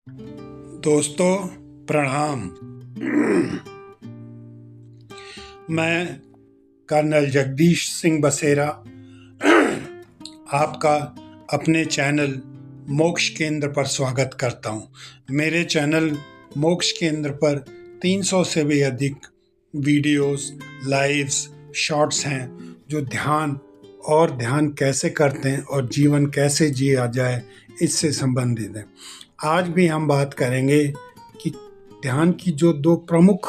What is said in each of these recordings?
दोस्तों प्रणाम। मैं कर्नल जगदीश सिंह बसेरा आपका अपने चैनल मोक्ष केंद्र पर स्वागत करता हूं। मेरे चैनल मोक्ष केंद्र पर 300 से भी अधिक वीडियोस, लाइव्स, शॉर्ट्स हैं जो ध्यान कैसे करते हैं और जीवन कैसे जिया जाए इससे संबंधित है। आज भी हम बात करेंगे कि ध्यान की जो दो प्रमुख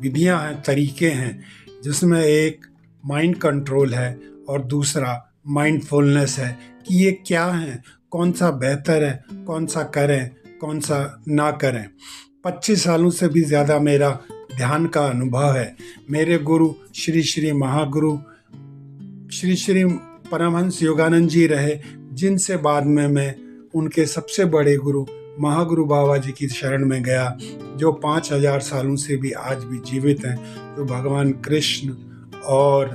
विधियां हैं, तरीके हैं, जिसमें एक माइंड कंट्रोल है और दूसरा माइंडफुलनेस है, कि ये क्या है, कौन सा बेहतर है, कौन सा करें, कौन सा ना करें। 25 सालों से भी ज़्यादा मेरा ध्यान का अनुभव है। मेरे गुरु श्री श्री महागुरु श्री श्री परमहंस योगानंद जी रहे, जिनसे बाद में मैं उनके सबसे बड़े गुरु महागुरु बाबा जी की शरण में गया, जो 5000 सालों से भी आज भी जीवित हैं, जो भगवान कृष्ण और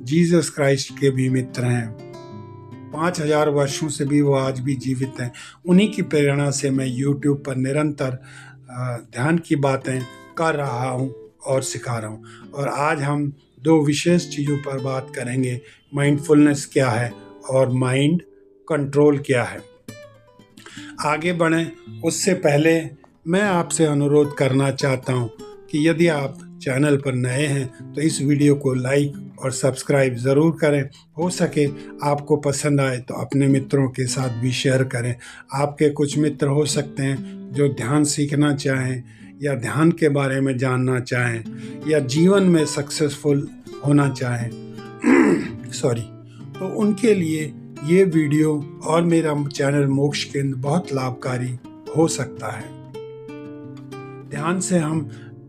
जीसस क्राइस्ट के भी मित्र हैं। 5000 वर्षों से भी वो आज भी जीवित हैं। उन्हीं की प्रेरणा से मैं YouTube पर निरंतर ध्यान की बातें कर रहा हूँ और सिखा रहा हूँ। और आज हम दो विशेष चीज़ों पर बात करेंगे, माइंडफुलनेस क्या है और माइंड कंट्रोल क्या है। आगे बढ़ें उससे पहले मैं आपसे अनुरोध करना चाहता हूं कि यदि आप चैनल पर नए हैं तो इस वीडियो को लाइक और सब्सक्राइब ज़रूर करें। हो सके आपको पसंद आए तो अपने मित्रों के साथ भी शेयर करें। आपके कुछ मित्र हो सकते हैं जो ध्यान सीखना चाहें या ध्यान के बारे में जानना चाहें या जीवन में सक्सेसफुल होना चाहें तो उनके लिए ये वीडियो और मेरा चैनल मोक्ष केंद्र बहुत लाभकारी हो सकता है। ध्यान से हम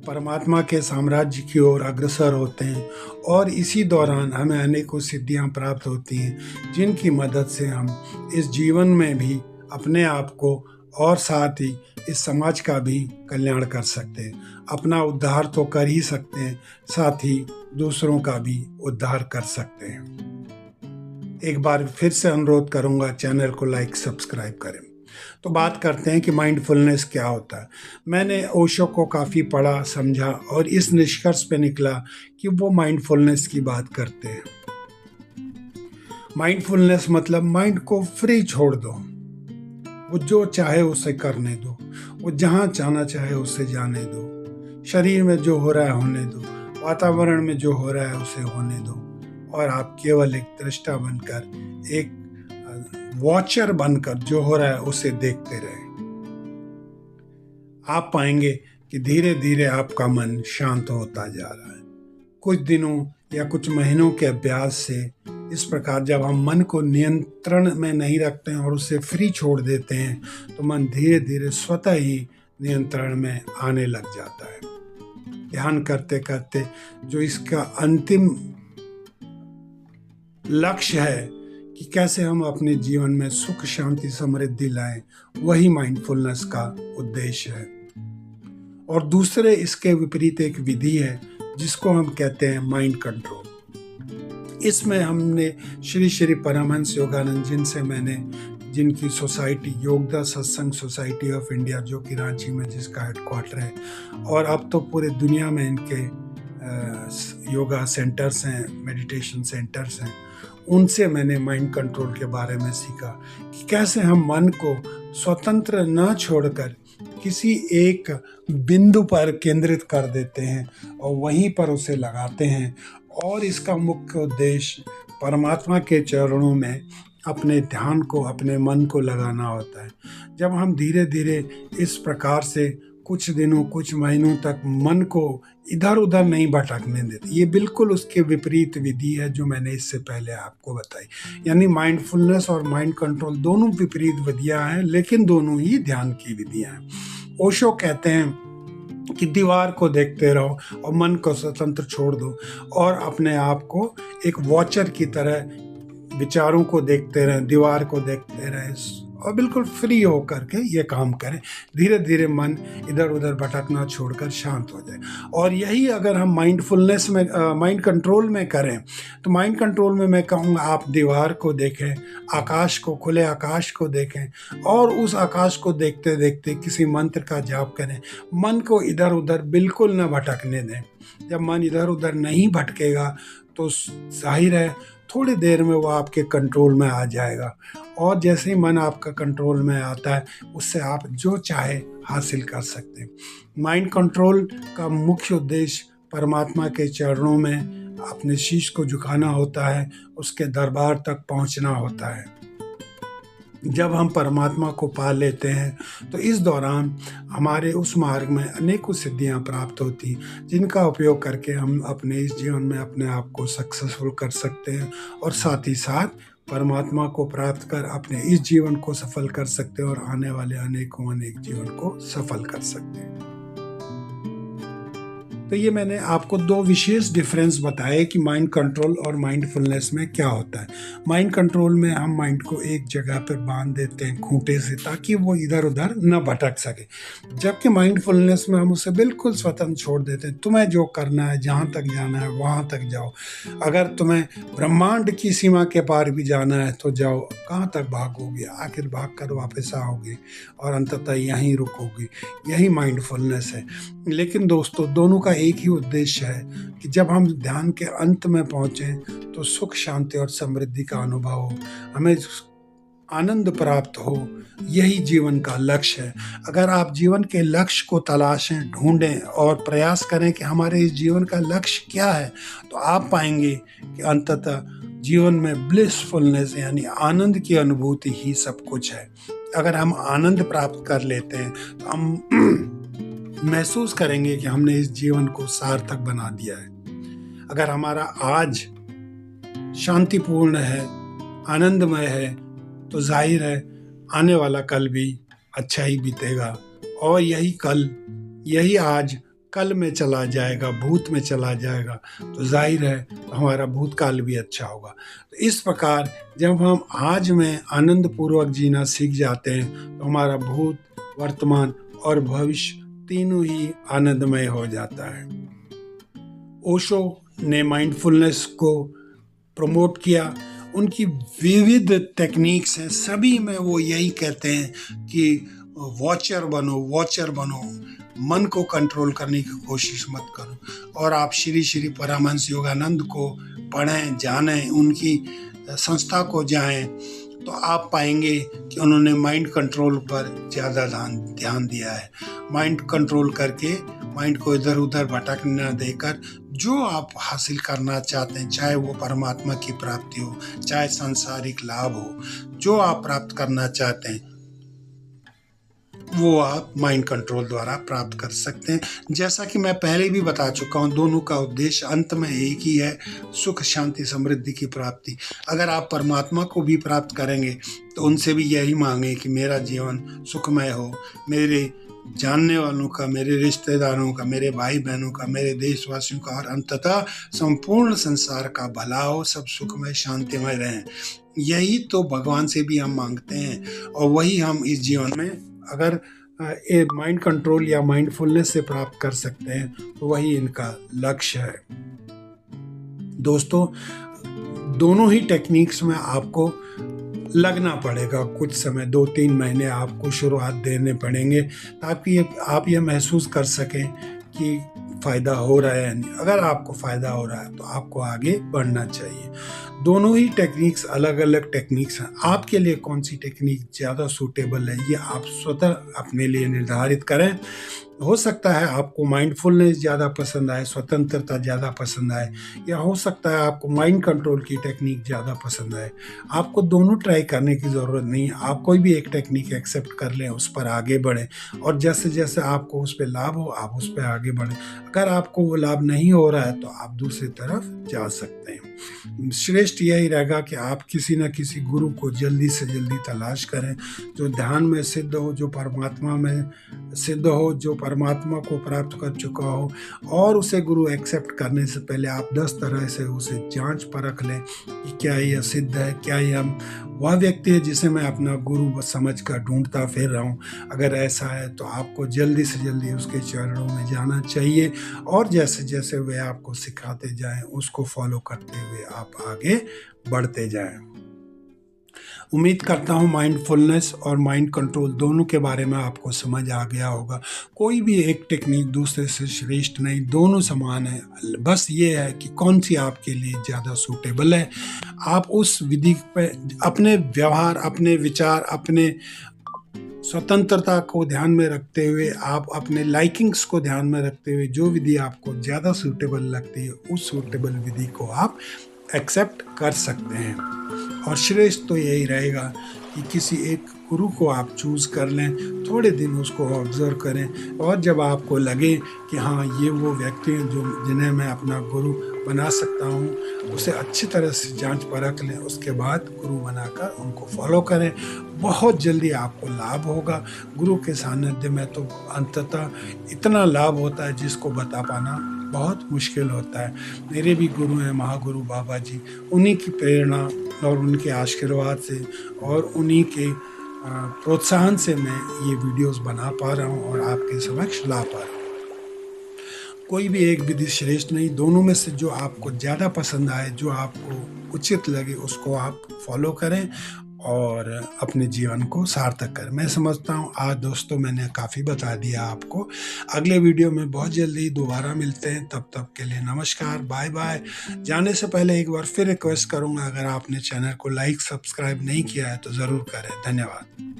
परमात्मा के साम्राज्य की ओर अग्रसर होते हैं और इसी दौरान हमें अनेकों सिद्धियां प्राप्त होती हैं, जिनकी मदद से हम इस जीवन में भी अपने आप को और साथ ही इस समाज का भी कल्याण कर सकते हैं। अपना उद्धार तो कर ही सकते हैं, साथ ही दूसरों का भी उद्धार कर सकते हैं। एक बार फिर से अनुरोध करूंगा, चैनल को लाइक सब्सक्राइब करें। तो बात करते हैं कि माइंडफुलनेस क्या होता है। मैंने ओशो को काफ़ी पढ़ा, समझा और इस निष्कर्ष पे निकला कि वो माइंडफुलनेस की बात करते हैं। माइंडफुलनेस मतलब माइंड को फ्री छोड़ दो, वो जो चाहे उसे करने दो, वो जहाँ जाना चाहे उसे जाने दो, शरीर में जो हो रहा है होने दो, वातावरण में जो हो रहा है उसे होने दो, और आप केवल एक दृष्टा बनकर, एक वॉचर बनकर जो हो रहा है उसे देखते रहे। आप पाएंगे कि धीरे धीरे आपका मन शांत होता जा रहा है। कुछ दिनों या कुछ महीनों के अभ्यास से इस प्रकार जब हम मन को नियंत्रण में नहीं रखते हैं और उसे फ्री छोड़ देते हैं, तो मन धीरे धीरे स्वतः ही नियंत्रण में आने लग जाता है। ध्यान करते करते जो इसका अंतिम लक्ष्य है कि कैसे हम अपने जीवन में सुख, शांति, समृद्धि लाएं, वही माइंडफुलनेस का उद्देश्य है। और दूसरे इसके विपरीत एक विधि है जिसको हम कहते हैं माइंड कंट्रोल। इसमें हमने श्री श्री परमहंस योगानंद जिनकी सोसाइटी योगदा सत्संग सोसाइटी ऑफ इंडिया, जो कि रांची में जिसका हेडक्वार्टर है, और अब तो पूरे दुनिया में इनके योगा सेंटर्स हैं, मेडिटेशन सेंटर्स हैं, उनसे मैंने माइंड कंट्रोल के बारे में सीखा कि कैसे हम मन को स्वतंत्र न छोड़कर किसी एक बिंदु पर केंद्रित कर देते हैं और वहीं पर उसे लगाते हैं। और इसका मुख्य उद्देश्य परमात्मा के चरणों में अपने ध्यान को, अपने मन को लगाना होता है। जब हम धीरे धीरे इस प्रकार से कुछ दिनों, कुछ महीनों तक मन को इधर उधर नहीं भटकने देते, ये बिल्कुल उसके विपरीत विधि है जो मैंने इससे पहले आपको बताई। यानी माइंडफुलनेस और माइंड कंट्रोल दोनों विपरीत विधियां हैं, लेकिन दोनों ही ध्यान की विधियां हैं। ओशो कहते हैं कि दीवार को देखते रहो और मन को स्वतंत्र छोड़ दो और अपने आप को एक वॉचर की तरह विचारों को देखते रहें, दीवार को देखते रहें और बिल्कुल फ्री हो करके ये काम करें। धीरे धीरे मन इधर उधर भटकना छोड़कर शांत हो जाए। और यही अगर हम माइंडफुलनेस में माइंड कंट्रोल में करें, तो माइंड कंट्रोल में मैं कहूँगा आप दीवार को देखें, आकाश को, खुले आकाश को देखें और उस आकाश को देखते देखते किसी मंत्र का जाप करें। मन को इधर उधर बिल्कुल न भटकने दें। जब मन इधर उधर नहीं भटकेगा तो जाहिर है थोड़ी देर में वो आपके कंट्रोल में आ जाएगा। और जैसे ही मन आपका कंट्रोल में आता है, उससे आप जो चाहे हासिल कर सकते हैं। माइंड कंट्रोल का मुख्य उद्देश्य परमात्मा के चरणों में अपने शीश को झुकाना होता है, उसके दरबार तक पहुंचना होता है। जब हम परमात्मा को पा लेते हैं तो इस दौरान हमारे उस मार्ग में अनेकों सिद्धियां प्राप्त होती, जिनका उपयोग करके हम अपने इस जीवन में अपने आप को सक्सेसफुल कर सकते हैं और साथ ही साथ परमात्मा को प्राप्त कर अपने इस जीवन को सफल कर सकते हैं और आने वाले अनेक जीवन को सफल कर सकते हैं। तो ये मैंने आपको दो विशेष डिफरेंस बताए कि माइंड कंट्रोल और माइंडफुलनेस में क्या होता है। माइंड कंट्रोल में हम माइंड को एक जगह पर बांध देते हैं खूंटे से, ताकि वो इधर उधर न भटक सके, जबकि माइंडफुलनेस में हम उसे बिल्कुल स्वतंत्र छोड़ देते हैं। तुम्हें जो करना है, जहाँ तक जाना है वहाँ तक जाओ। अगर तुम्हें ब्रह्मांड की सीमा के पार भी जाना है तो जाओ, कहाँ तक भागोगे, आखिर भाग कर वापस आओगे और अंततः यहीं रुकोगे। यही माइंडफुलनेस है। लेकिन दोस्तों, दोनों का एक ही उद्देश्य है कि जब हम ध्यान के अंत में पहुंचें तो सुख, शांति और समृद्धि का अनुभव हो, हमें आनंद प्राप्त हो। यही जीवन का लक्ष्य है। अगर आप जीवन के लक्ष्य को तलाशें, ढूंढें और प्रयास करें कि हमारे इस जीवन का लक्ष्य क्या है, तो आप पाएंगे कि अंततः जीवन में ब्लिसफुलनेस यानी आनंद की अनुभूति ही सब कुछ है। अगर हम आनंद प्राप्त कर लेते हैं तो हम महसूस करेंगे कि हमने इस जीवन को सार्थक बना दिया है। अगर हमारा आज शांतिपूर्ण है, आनंदमय है, तो जाहिर है आने वाला कल भी अच्छा ही बीतेगा। और यही कल, यही आज कल में चला जाएगा, भूत में चला जाएगा, तो जाहिर है हमारा भूतकाल भी अच्छा होगा। तो इस प्रकार जब हम आज में आनंद पूर्वक जीना सीख जाते हैं तो हमारा भूत, वर्तमान और भविष्य तीनों ही आनंदमय हो जाता है। ओशो ने माइंडफुलनेस को प्रमोट किया। उनकी विविध टेक्निक्स हैं, सभी में वो यही कहते हैं कि वॉचर बनो, मन को कंट्रोल करने की कोशिश मत करो। और आप श्री श्री परमहंस योगानंद को पढ़ें, जानें, उनकी संस्था को जाएं, तो आप पाएंगे कि उन्होंने माइंड कंट्रोल पर ज़्यादा ध्यान दिया है। माइंड कंट्रोल करके माइंड को इधर उधर भटकने न देकर जो आप हासिल करना चाहते हैं, चाहे वो परमात्मा की प्राप्ति हो, चाहे सांसारिक लाभ हो, जो आप प्राप्त करना चाहते हैं वो आप माइंड कंट्रोल द्वारा प्राप्त कर सकते हैं। जैसा कि मैं पहले भी बता चुका हूँ, दोनों का उद्देश्य अंत में एक ही है, सुख, शांति, समृद्धि की प्राप्ति। अगर आप परमात्मा को भी प्राप्त करेंगे तो उनसे भी यही मांगे कि मेरा जीवन सुखमय हो, मेरे जानने वालों का, मेरे रिश्तेदारों का, मेरे भाई बहनों का, मेरे देशवासियों का और अंततः संपूर्ण संसार का भला हो, सब सुखमय शांतिमय रहें। यही तो भगवान से भी हम मांगते हैं और वही हम इस जीवन में अगर माइंड कंट्रोल या माइंडफुलनेस से प्राप्त कर सकते हैं तो वही इनका लक्ष्य है। दोस्तों, दोनों ही टेक्निक्स में आपको लगना पड़ेगा कुछ समय, 2-3 महीने आपको शुरुआत देने पड़ेंगे ताकि आप ये महसूस कर सकें कि फ़ायदा हो रहा है या नहीं। अगर आपको फ़ायदा हो रहा है तो आपको आगे बढ़ना चाहिए। दोनों ही टेक्निक्स अलग अलग टेक्निक्स हैं। आपके लिए कौन सी टेक्निक ज़्यादा सूटेबल है ये आप स्वतः अपने लिए निर्धारित करें। हो सकता है आपको माइंडफुलनेस ज़्यादा पसंद आए, स्वतंत्रता ज़्यादा पसंद आए, या हो सकता है आपको माइंड कंट्रोल की टेक्निक ज़्यादा पसंद आए। आपको दोनों ट्राई करने की ज़रूरत नहीं है। आप कोई भी एक टेक्निक एक्सेप्ट कर लें, उस पर आगे बढ़ें और जैसे जैसे आपको उस पर लाभ हो आप उस पर आगे बढ़ें। अगर आपको वो लाभ नहीं हो रहा है तो आप दूसरी तरफ जा सकते हैं। श्रेष्ठ यही रहेगा कि आप किसी न किसी गुरु को जल्दी से जल्दी तलाश करें, जो ध्यान में सिद्ध हो, जो परमात्मा में सिद्ध हो, जो परमात्मा को प्राप्त कर चुका हो, और उसे गुरु एक्सेप्ट करने से पहले आप 10 तरह से उसे जांच परख लें कि क्या यह सिद्ध है, क्या यह वह व्यक्ति है जिसे मैं अपना गुरु समझ कर ढूंढता फिर रहा हूँ। अगर ऐसा है तो आपको जल्दी से जल्दी उसके चरणों में जाना चाहिए, और जैसे जैसे वे आपको सिखाते जाएं उसको फॉलो करते हुए आप आगे बढ़ते जाएं। उम्मीद करता हूँ माइंडफुलनेस और माइंड कंट्रोल दोनों के बारे में आपको समझ आ गया होगा। कोई भी एक टेक्निक दूसरे से श्रेष्ठ नहीं, दोनों समान है। बस ये है कि कौन सी आपके लिए ज़्यादा सूटेबल है। आप उस विधि पे अपने व्यवहार, अपने विचार, अपने स्वतंत्रता को ध्यान में रखते हुए, आप अपने लाइकिंग्स को ध्यान में रखते हुए जो विधि आपको ज़्यादा सूटेबल लगती है उस सूटेबल विधि को आप एक्सेप्ट कर सकते हैं। और श्रेष्ठ तो यही रहेगा कि किसी एक गुरु को आप चूज़ कर लें, थोड़े दिन उसको ऑब्जर्व करें, और जब आपको लगे कि हाँ ये वो व्यक्ति हैं जो जिन्हें मैं अपना गुरु बना सकता हूँ, उसे अच्छी तरह से जांच परख लें, उसके बाद गुरु बनाकर उनको फॉलो करें। बहुत जल्दी आपको लाभ होगा। गुरु के सानिध्य में तो अंततः इतना लाभ होता है जिसको बता पाना बहुत मुश्किल होता है। मेरे भी गुरु हैं महागुरु बाबा जी, उन्हीं की प्रेरणा और उनके आशीर्वाद से और उन्हीं के प्रोत्साहन से मैं ये वीडियोस बना पा रहा हूँ और आपके समक्ष ला पा रहा हूँ। कोई भी एक विधि श्रेष्ठ नहीं, दोनों में से जो आपको ज़्यादा पसंद आए, जो आपको उचित लगे, उसको आप फॉलो करें और अपने जीवन को सार्थक करें। मैं समझता हूँ आज दोस्तों मैंने काफ़ी बता दिया आपको। अगले वीडियो में बहुत जल्दी दोबारा मिलते हैं, तब के लिए नमस्कार, बाय बाय। जाने से पहले एक बार फिर रिक्वेस्ट करूँगा, अगर आपने चैनल को लाइक सब्सक्राइब नहीं किया है तो ज़रूर करें। धन्यवाद।